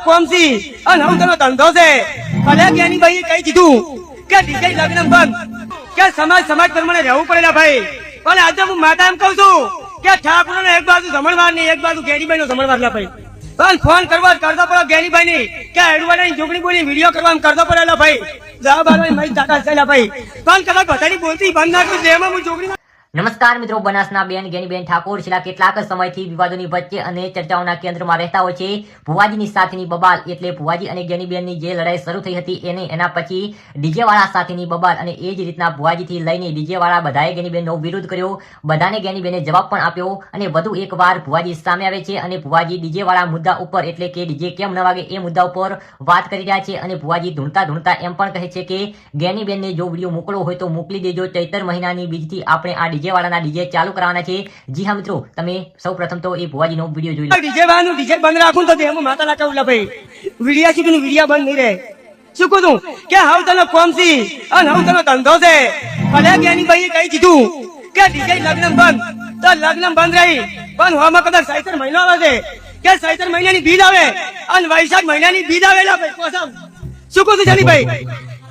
કોમસી અને હું તેનો ધંધો છે ભલે જ્ઞાની ભાઈએ કહી દીધું કે ડીજે લગ્ન બંધ કે સમાજ પ્રમાણે રહેવું પડેલા ભાઈ પણ આજે હું માતા એમ કહું છું કે ઠાકોરને એક બાજુ જમણવાર ની એક બાજુ ગેરીભાઈ નો જમણવાર ના ભાઈ પણ ફોન કરવા કરતો પડો ગેરીભાઈ ની કે એડવાના જોગણી બોલી વિડીયો કરવાનું કરતો પડેલા ભાઈ જવાબ આલવાની મારી તાકાત છે ભાઈ પણ કદાચ બધાની બોલતી બંધ નાખું જેમાં હું જોગણી નમસ્કાર મિત્રો, બનાસના બેન ગેનીબેન ઠાકોર છેલ્લા કેટલાક સમયથી વિવાદોની વચ્ચે અને ચર્ચાઓના કેન્દ્રમાં રહેતા હોય છે. ભુવાજીની સાથેની બબાલ એટલે ભુવાજી અને ગેનીબેનની જે લડાઈ શરૂ થઈ હતી એના પછી ડીજે વાળા સાથેની બબાલ અને એ જ રીતના ભુવાજીથી લઈને ડીજે વાળા બધાએ ગેનીબેનનો વિરોધ કર્યો. બધાને ગેનીબેને જવાબ પણ આપ્યો અને વધુ એકવાર ભુવાજી સામે આવે છે અને ભુવાજી ડીજે વાળા મુદ્દા ઉપર એટલે કે ડીજે કેમ ન વાગે એ મુદ્દા ઉપર વાત કરી રહ્યા છે અને ભુવાજી ધૂણતા એમ પણ કહે છે કે ગેનીબેનને જો વિડીયો મોકલવો હોય તો મોકલી દેજો. ચૈતર મહિનાની બીજથી આપણે આ ડીજે વાળાના ડીજે ચાલુ કરવાના છે. જી હા મિત્રો, તમે સૌપ્રથમ તો એ ભુવાજીનો વિડીયો જોઈ લો. ડીજે વાળાનું ડીજે બંધ રાખું તો દેહમાં માતા લાગા ભાઈ વિડિયા છે કે વિડિયા બંધ નહીં રહે. શું કહું કે હાવ તને કોમસી અને હાવ તને ધંધો છે ભલે જ્ઞાની ભાઈએ કહી દીધું કે ડીજે લગ્ન બંધ તો લગ્ન બંધ રહી પણ હોમાં કદાચ ચૈતર મહિનો આવે છે કે ચૈતર મહિનાની બીજ આવે અને વૈશાખ મહિનાની બીજ આવેલા ભાઈ કોસમ. શું કહું જાની ભાઈ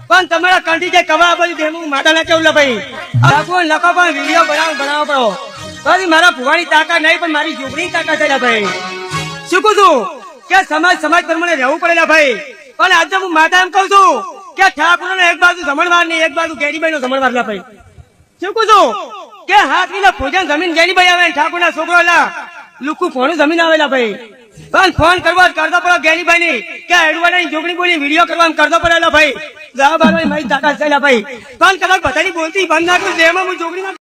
પણ તમારા કંઠી જે કવા બધું દેહમાં માતા લાગા ભાઈ લખો પણ વિડીયો બનાવો પડો પછી મારા ભુવાની તાકાત નહીં પણ મારી જોગણી તાકાત છે ભાઈ. શું કહું છું કે સમાજ પ્રમાણે રહેવું પડેલા ભાઈ પણ આજે હું માતા એમ કહું છું કે ઠાકોરને એક બાજુ જમણવાર ની એક બાજુ ગેરીભાઈ નો જમણવાર ના ભાઈ. શું કહું છું કે હાથ ની ભોજન જમીન ગેરીભાઈ આવે ઠાકોર ના છોકરો લુકુ ફોનું જમીન આવેલા ભાઈ પણ ફોન કરવા કરતો પડો ગેરીભાઈ ની કે એડવાના જોગણી બોલી વિડીયો કરવાનું કરતો પડેલા ભાઈ જવાબ આલવાની મારી તાકાત છે ભાઈ પણ કદાચ બધાની બોલતી બંધ નાખું જેમાં હું જોગણી